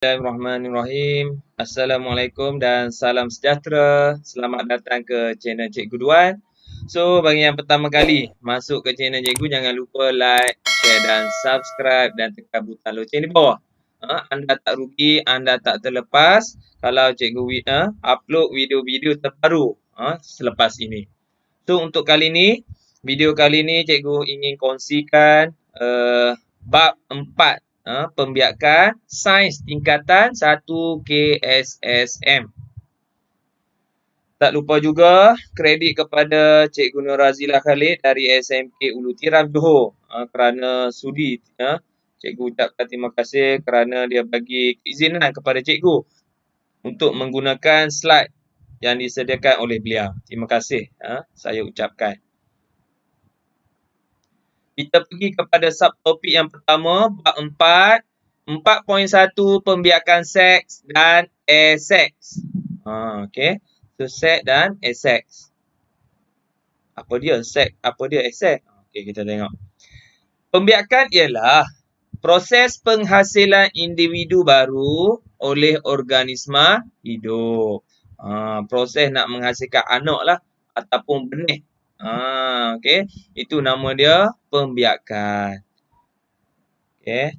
Bismillahirrahmanirrahim. Assalamualaikum dan salam sejahtera. Selamat datang ke channel Cikgu Duan. So, bagi yang pertama kali masuk ke channel Cikgu, jangan lupa like, share dan subscribe dan tekan butang loceng di bawah. Anda tak rugi, anda tak terlepas kalau Cikgu upload video-video terbaru selepas ini. So, untuk video kali ini Cikgu ingin kongsikan bab 4. Pembiakan Sains Tingkatan 1 KSSM. Tak lupa juga kredit kepada Cikgu Nur Razila Khalid dari SMK Ulu Tiram Johor kerana sudi. Cikgu ucapkan terima kasih kerana dia bagi keizinan kepada cikgu untuk menggunakan slide yang disediakan oleh beliau. Terima kasih saya ucapkan. Kita pergi kepada subtopik yang pertama, bab 4. 4.1 pembiakan seks dan aseks. Okey. So seks dan aseks. Apa dia seks? Apa dia aseks? Okey, kita tengok. Pembiakan ialah proses penghasilan individu baru oleh organisma hidup. Proses nak menghasilkan anak lah ataupun benih. Okey. Itu nama dia pembiakan. Okey.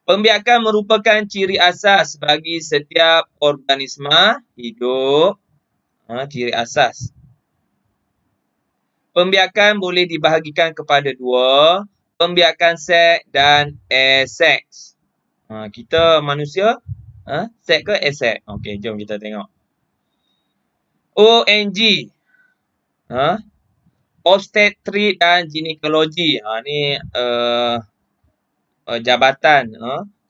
Pembiakan merupakan ciri asas bagi setiap organisma hidup. Ciri asas. Pembiakan boleh dibahagikan kepada dua, pembiakan seks dan aseks. Kita manusia, seks ke aseks? Okey, jom kita tengok. ONG. Obstetrik dan ginekologi. Ni jabatan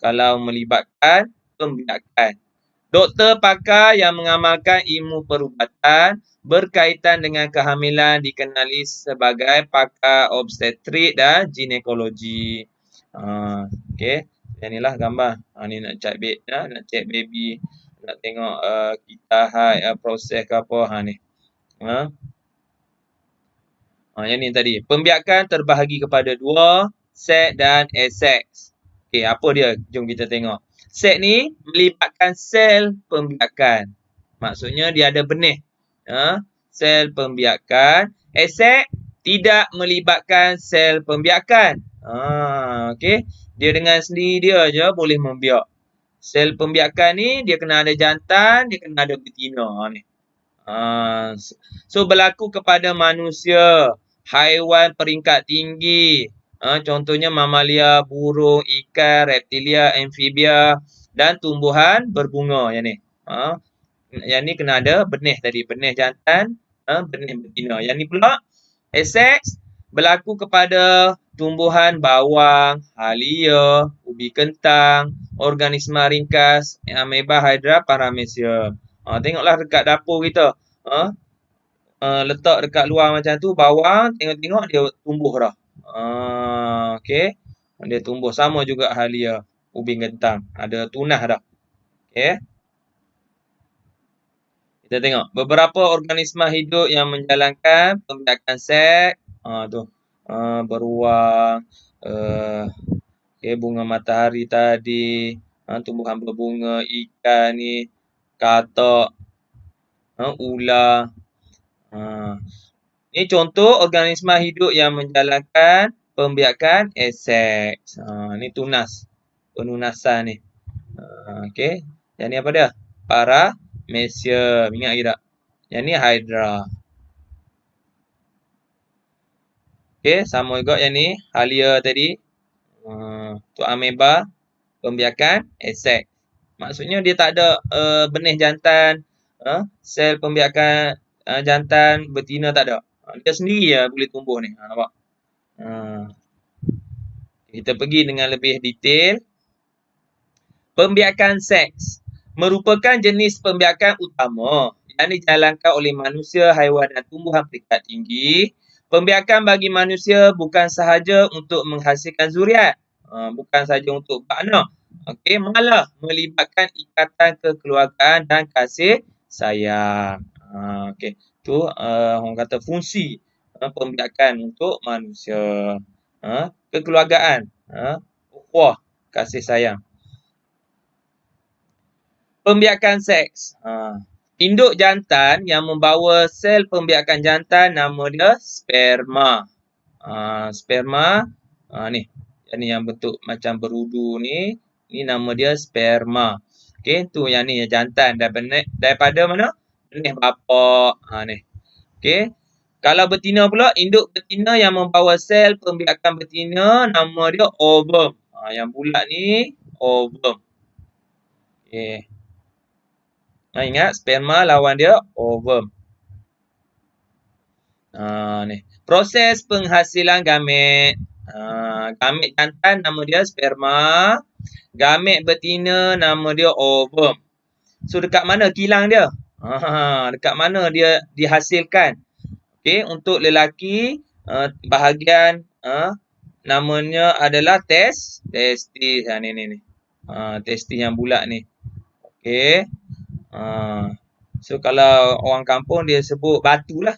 kalau melibatkan pembiakan. Doktor pakar yang mengamalkan ilmu perubatan berkaitan dengan kehamilan dikenali sebagai pakar obstetrik dan ginekologi. Okey, inilah gambar. Ni nak cek baby, nak tengok kita haid proses ke apa ni. Yang ni tadi. Pembiakan terbahagi kepada dua, seks dan aseks. Okey, apa dia? Jom kita tengok. Seks ni melibatkan sel pembiakan. Maksudnya dia ada benih. Sel pembiakan. Aseks tidak melibatkan sel pembiakan. Okey. Dia dengan sendiri dia je boleh membiak. Sel pembiakan ni dia kena ada jantan, dia kena ada betina ni. So berlaku kepada manusia, haiwan peringkat tinggi. Contohnya mamalia, burung, ikan, reptilia, amfibia dan tumbuhan berbunga yang ni. Yang ni kena ada benih tadi, benih jantan, benih betina. Yang ni pula aseks berlaku kepada tumbuhan bawang, halia, ubi kentang, organisma ringkas, ameba, hydra, paramecia. Tengoklah dekat dapur kita. Letak dekat luar macam tu bawang, tengok-tengok dia tumbuh dah. Okey. Dia tumbuh sama juga halia, ubi kentang. Ada tunah dah. Okey. Kita tengok beberapa organisma hidup yang menjalankan pembiakan seks. Tu. Beruang, bunga matahari tadi, tumbuhan berbunga, ikan ni, katak, ular. Ini contoh organisma hidup yang menjalankan pembiakan aseks. Ni tunas. Penunasan ni. Okey. Yang ni apa dia? Paramecia. Ingat lagi tak? Yang ni hydra. Okey. Sama juga yang ni. Halia tadi. Tu ameba. Pembiakan aseks. Maksudnya dia tak ada benih jantan. Sel pembiakan jantan betina tak ada. Dia sendiri je boleh tumbuh ni. Nampak? Kita pergi dengan lebih detail. Pembiakan seks merupakan jenis pembiakan utama yang dijalankan oleh manusia, haiwan dan tumbuhan peringkat tinggi. Pembiakan bagi manusia bukan sahaja untuk menghasilkan zuriat. Bukan sahaja untuk beranak. Okey, malah melibatkan ikatan kekeluargaan dan kasih sayang. Okey, tu orang kata fungsi pembiakan untuk manusia. Kekeluargaan, ukhuwah, kasih sayang. Pembiakan seks. Induk jantan yang membawa sel pembiakan jantan nama dia sperma. Sperma ni. Yang yang bentuk macam berudu ni nama dia sperma. Okey, tu yang ni jantan daripada mana? Benih bapa. Ni. Okey. Kalau betina pula, induk betina yang membawa sel pembiakan betina nama dia ovum. Yang bulat ni ovum. Okey. Ingat sperma lawan dia ovum. Ni. Proses penghasilan gamet. Gamet jantan nama dia sperma. Gamet betina nama dia ovum. So dekat mana kilang dia? Dekat mana dia dihasilkan? Okey, untuk lelaki bahagian namanya adalah testis. Ni. Testis yang bulat ni. Okey. So kalau orang kampung dia sebut batu lah.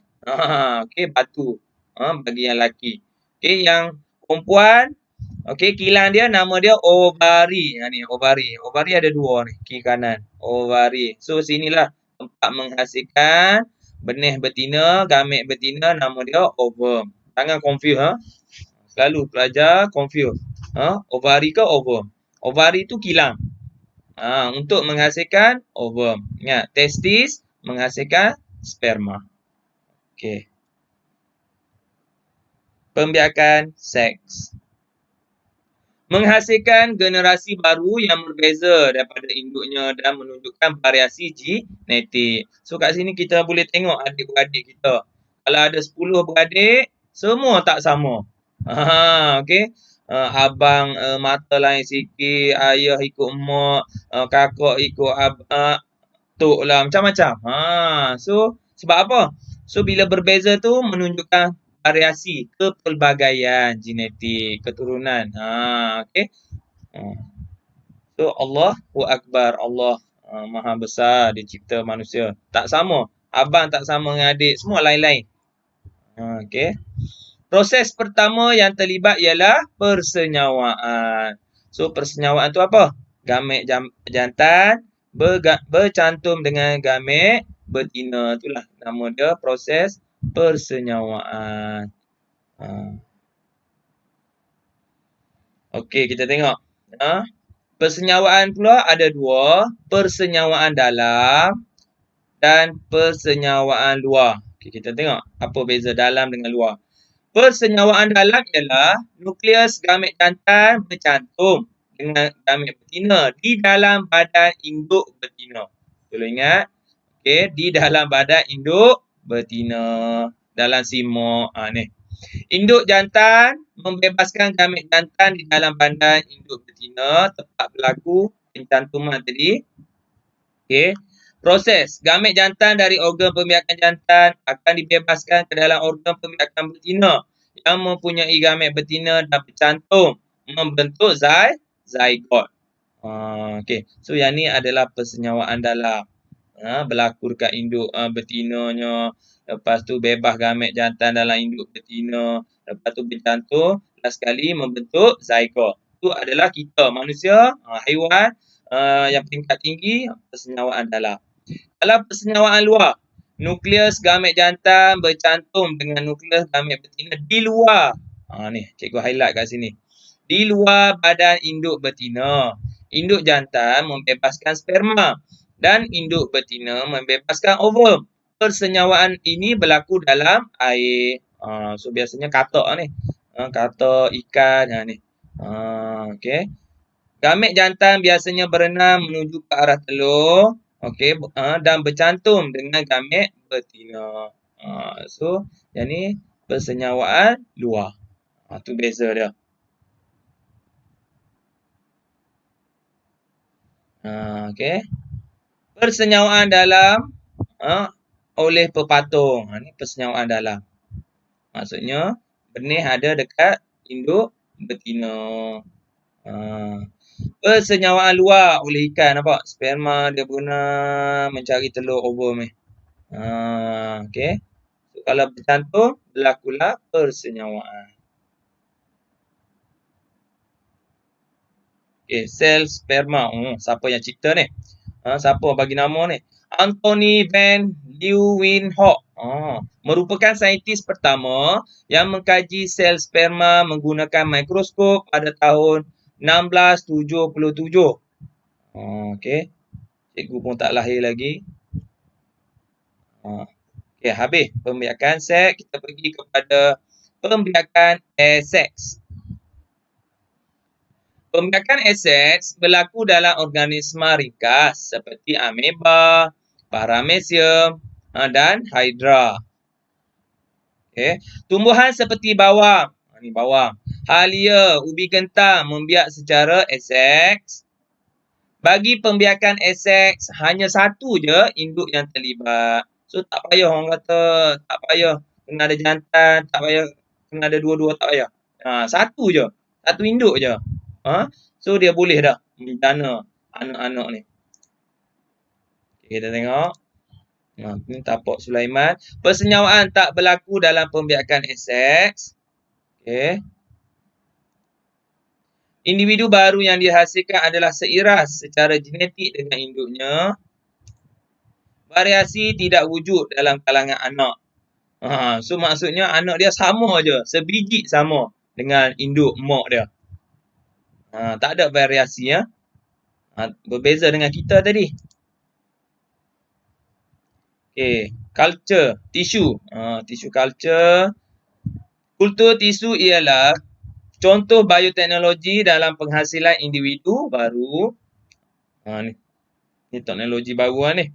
Okey, batu. Bagi yang lelaki. Okey, yang perempuan, okey, kilang dia nama dia ovari. Ni ovari. Ovari ada dua ni, kiri kanan. Ovari. So sinilah tempat menghasilkan benih betina, gamet betina nama dia ovum. Jangan confuse Selalu pelajar confuse. Ovari ke ovum? Ovari tu kilang. Untuk menghasilkan ovum. Ingat, testis menghasilkan sperma. Okey. Pembiakan seks. Menghasilkan generasi baru yang berbeza daripada induknya dan menunjukkan variasi genetik. So kat sini kita boleh tengok adik-beradik kita. Kalau ada 10 beradik, semua tak sama. Okey. Abang mata lain sikit, ayah ikut mak, kakak ikut tok lah, macam-macam. So sebab apa? So bila berbeza tu menunjukkan variasi kepelbagaian genetik keturunan. Okey. So Allahu Akbar. Allah Maha Besar dia cipta manusia. Tak sama. Abang tak sama dengan adik, semua lain-lain. Okey. Proses pertama yang terlibat ialah persenyawaan. So persenyawaan tu apa? Gamet jantan bercantum dengan gamet betina. Itulah nama dia proses persenyawaan. Okey, kita tengok. Persenyawaan pula ada dua. Persenyawaan dalam dan persenyawaan luar. Okey, kita tengok apa beza dalam dengan luar. Persenyawaan dalam ialah nukleus gamet jantan bercantum dengan gamet betina di dalam badan induk betina. Tolong ingat. Okey, di dalam badan induk betina. Dalam simok. Ni. Induk jantan membebaskan gamet jantan di dalam badan induk betina tempat berlaku pencantuman tadi. Okey. Proses gamet jantan dari organ pembiakan jantan akan dibebaskan ke dalam organ pembiakan betina yang mempunyai gamet betina dan bercantum membentuk zygote. Okey. So yang ni adalah persenyawaan dalam. Berlaku dekat induk betinanya. Lepas tu bebas gamet jantan dalam induk betina. Lepas tu bercantum. Last sekali membentuk zygote. Itu adalah kita manusia, haiwan yang peringkat tinggi persenyawaan dalam. Dalam persenyawaan luar, nukleus gamet jantan bercantum dengan nukleus gamet betina di luar. Ni, cikgu highlight kat sini. Di luar badan induk betina. Induk jantan membebaskan sperma dan induk betina membebaskan ovum. Persenyawaan ini berlaku dalam air. So biasanya katak ni. Katak ikan ni. Okey. Gamet jantan biasanya berenang menuju ke arah telur. Okey, dan bercantum dengan gamet betina. So, yang ni persenyawaan luar. Tu beza dia. Okey. Persenyawaan dalam oleh pepatung. Ni persenyawaan dalam. Maksudnya, benih ada dekat induk betina. Persenyawaan luar oleh ikan, nampak? Sperma dia guna mencari telur ovum ni. Okey. So, kalau bercantum, berlakulah persenyawaan. Okey, sel sperma. Siapa yang cipta ni? Siapa bagi nama ni? Anthony Van Leeuwenhoek. Merupakan saintis pertama yang mengkaji sel sperma menggunakan mikroskop pada tahun 1677. Okey. Cikgu pun tak lahir lagi. Okey, habis pembiakan seks. Kita pergi kepada pembiakan aseks. Pembiakan aseks berlaku dalam organisma ringkas seperti ameba, paramecium dan hydra. Okay. Tumbuhan seperti bawang, ni bawang, halia, ubi kentang membiak secara aseks. Bagi pembiakan aseks, hanya satu je induk yang terlibat. So, tak payah orang kata, tak payah kena ada jantan, tak payah kena ada dua-dua, tak payah. Satu je, satu induk je. So, dia boleh dah menjana anak-anak ni. Okay, kita tengok. Ini tapak Sulaiman. Persenyawaan tak berlaku dalam pembiakan aseks. Okay. Individu baru yang dihasilkan adalah seiras secara genetik dengan induknya. Variasi tidak wujud dalam kalangan anak. So maksudnya anak dia sama je, sebiji sama dengan induk mak dia. Tak ada variasi ya. Berbeza dengan kita tadi. Okay, culture, tisu. Tisu culture. Kultur tisu ialah contoh bioteknologi dalam penghasilan individu baru. Ni teknologi baru ni.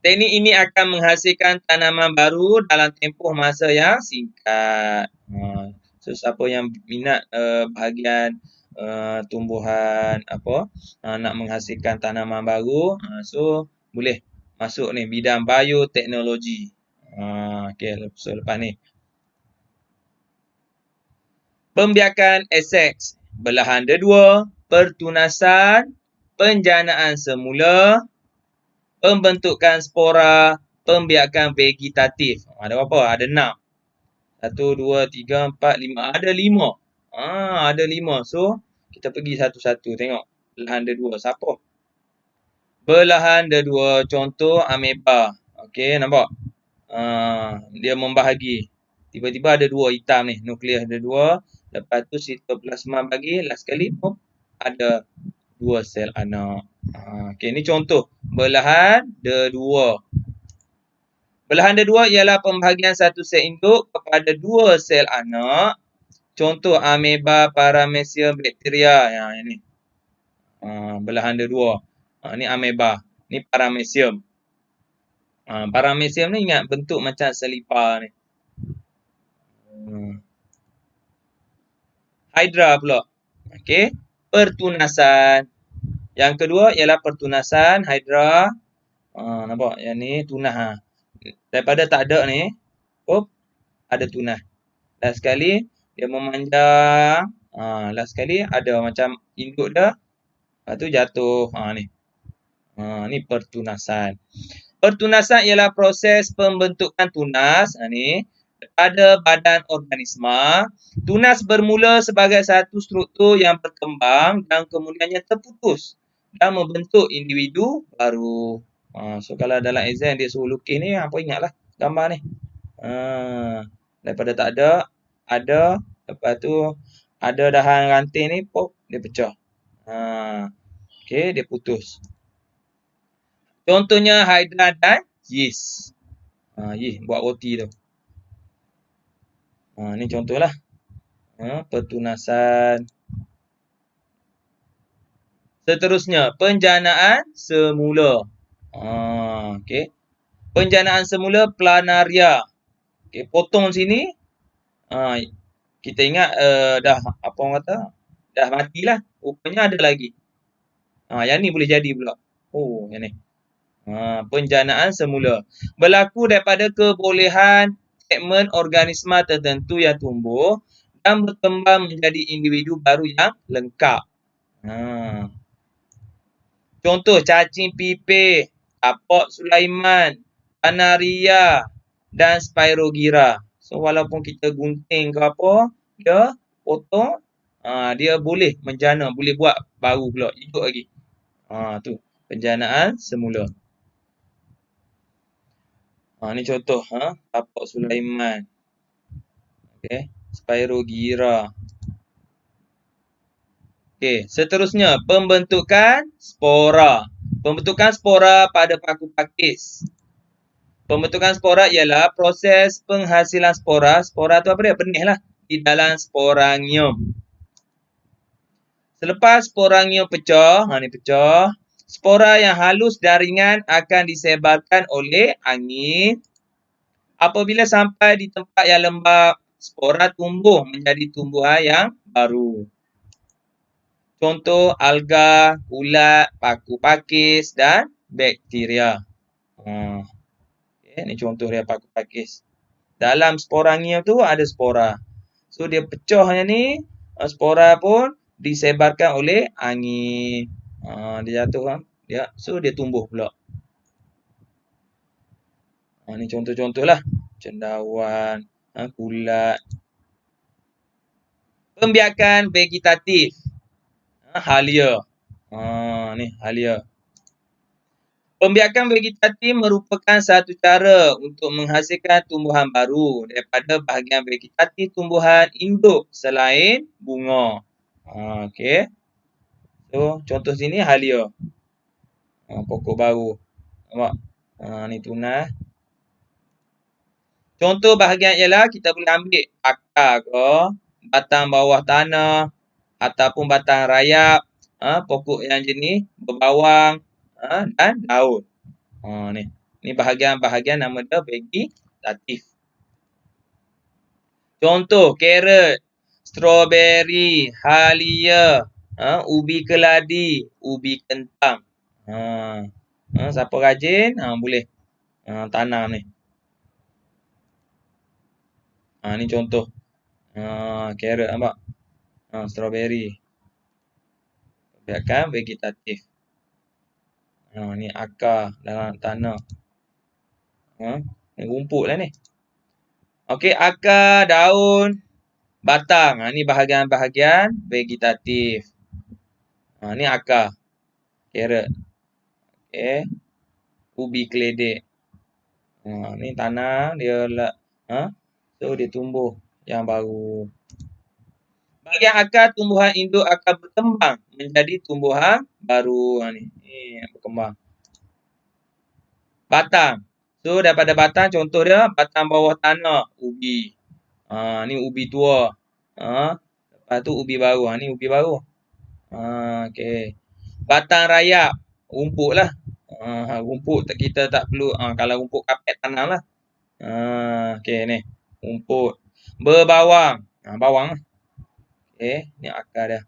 Teknik ini akan menghasilkan tanaman baru dalam tempoh masa yang singkat. So siapa yang minat bahagian tumbuhan nak menghasilkan tanaman baru, so boleh masuk ni bidang bioteknologi. Okey, so lepas ni. Pembiakan aseks, belahan dedua, pertunasan, penjanaan semula, pembentukan spora, pembiakan vegetatif. Ada berapa? Ada 6. 1, 2, 3, 4, 5. Ada 5. Ada 5. So, kita pergi satu-satu. Tengok. Belahan dedua. Siapa? Belahan dedua. Contoh ameba. Okey, nampak? Dia membahagi. Tiba-tiba ada 2 hitam ni. Nukleus ada 2. Lepas tu sitoplasma bagi. Last sekali, ada 2 sel anak. Okey, ni contoh belahan dedua. Belahan dedua ialah pembahagian satu sel induk kepada 2 sel anak. Contoh ameba, paramecium, bakteria. Yang ini. Belahan dedua. Ni ameba. Ni paramecium. Paramecium ni ingat bentuk macam selipar ni. Hydra pula. Okey. Pertunasan. Yang kedua ialah pertunasan hydra. Nampak? Yang ni tunah. Daripada tak ada ni, ada tunah. Last sekali, dia memanjang. Last sekali, ada macam induk dah. Lepas tu jatuh. Ni. Ni pertunasan. Pertunasan ialah proses pembentukan tunas. Ni. Pada badan organisma. Tunas bermula sebagai satu struktur yang berkembang dan kemudiannya terputus dan membentuk individu baru. So kalau dalam exam dia suruh lukis ni, apa ingatlah gambar ni. Daripada tak ada, ada. Lepas tu ada dahan ranting ni, dia pecah. Okey, dia putus. Contohnya hydra dan yeast. Yeast buat roti tu. Ni contohlah. Pertunasan. Seterusnya, penjanaan semula. Okey. Penjanaan semula planaria. Okey, potong sini. Kita ingat dah apa orang kata? Dah matilah. Rupanya ada lagi. Yang ni boleh jadi pula. Yang ni. Penjanaan semula. Berlaku daripada kebolehan segmen organisma tertentu yang tumbuh dan berkembang menjadi individu baru yang lengkap. Contoh cacing pipih, tapak Sulaiman, Planaria dan Spirogyra. So walaupun kita gunting ke apa, dia potong, dia boleh menjana, boleh buat baru pula, hidup lagi. Tu penjanaan semula. Ni contoh tapak Sulaiman. Okey, Spirogyra. Okey, seterusnya pembentukan spora. Pembentukan spora pada paku pakis. Pembentukan spora ialah proses penghasilan spora. Spora tu apa dia? Benih lah. Di dalam sporangium. Selepas sporangium pecah, ni pecah. Spora yang halus dan ringan akan disebarkan oleh angin. Apabila sampai di tempat yang lembap, spora tumbuh menjadi tumbuhan yang baru. Contoh alga, ulat, paku pakis dan bakteria. Okay, ni contoh dia paku pakis. Dalam sporangium tu ada spora. So dia pecah yang ni, spora pun disebarkan oleh angin. Dia jatuh dia, so dia tumbuh pula. Ni contoh-contoh lah. Cendawan, kulat. Pembiakan vegetatif. Halia. Ni halia. Pembiakan vegetatif merupakan satu cara untuk menghasilkan tumbuhan baru daripada bahagian vegetatif tumbuhan induk selain bunga. Okey. So, contoh sini halia. Pokok baru. Nampak? Ni tunas. Contoh bahagian ialah kita boleh ambil akar ke, batang bawah tanah ataupun batang rayap, pokok yang jenis berbawang dan daun. Ni bahagian-bahagian nama dia vegetatif. Contoh carrot, strawberry, halia, ubi keladi, ubi kentang. Siapa rajin boleh tanam ni. Ni contoh. Carrot nampak? Strawberry. Pembiakan vegetatif. Ni akar dalam tanah. Ni rumput lah ni. Okey, akar, daun, batang. Ni bahagian-bahagian vegetatif. Ni akar. Carrot. Okey. Ubi keledek. Ni tanah dia so dia tumbuh yang baru. Bahagian akar tumbuhan induk akan berkembang menjadi tumbuhan baru. Ni berkembang. Batang. So daripada batang contoh dia batang bawah tanah ubi. Ni ubi tua. Lepas tu ubi baru. Ni ubi baru. Okey. Batang rayap, rumput lah. Rumput kita tak perlu kalau rumput kapet tanam lah. Okey ni rumput. Berbawang. Bawang lah. Okey, ni akar dia.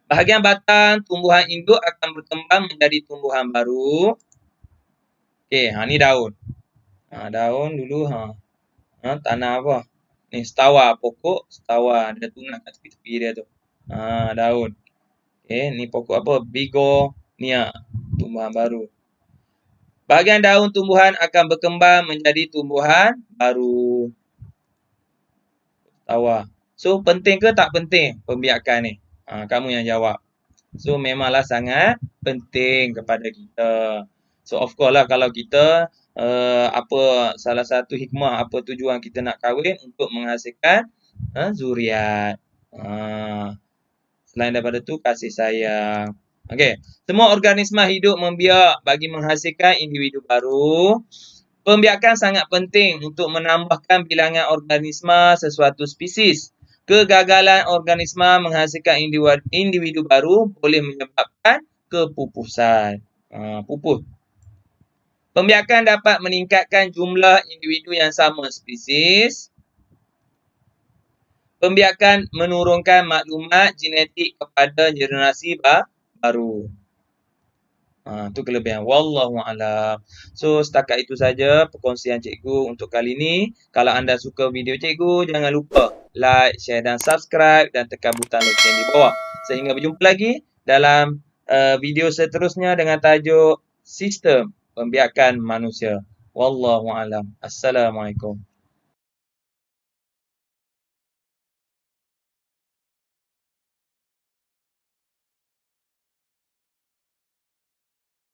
Bahagian batang tumbuhan induk akan berkembang menjadi tumbuhan baru. Okey, ni daun. Daun dulu tanah apa? Ni setawa, pokok setawa. Ada tunas kat tepi-tepi dia tu. Daun. Okey, ni pokok apa? Begonia. Tumbuhan baru. Bahagian daun tumbuhan akan berkembang menjadi tumbuhan baru. Setawa. So, penting ke tak penting pembiakan ni? Kamu yang jawab. So, memanglah sangat penting kepada kita. So, of course lah kalau kita salah satu hikmah, apa tujuan kita nak kahwin untuk menghasilkan zuriat. Selain daripada tu, kasih sayang. Okey, semua organisma hidup membiak bagi menghasilkan individu baru. Pembiakan sangat penting untuk menambahkan bilangan organisma sesuatu spesies. Kegagalan organisma menghasilkan individu baru boleh menyebabkan kepupusan. Pupus. Pembiakan dapat meningkatkan jumlah individu yang sama spesies. Pembiakan menurunkan maklumat genetik kepada generasi baru. Tu kelebihan. Wallahualam. So, setakat itu saja perkongsian cikgu untuk kali ini. Kalau anda suka video cikgu, jangan lupa like, share dan subscribe dan tekan butang lonceng di bawah. Sehingga berjumpa lagi dalam video seterusnya dengan tajuk Sistem Pembiakan Manusia. Wallahualam. Assalamualaikum.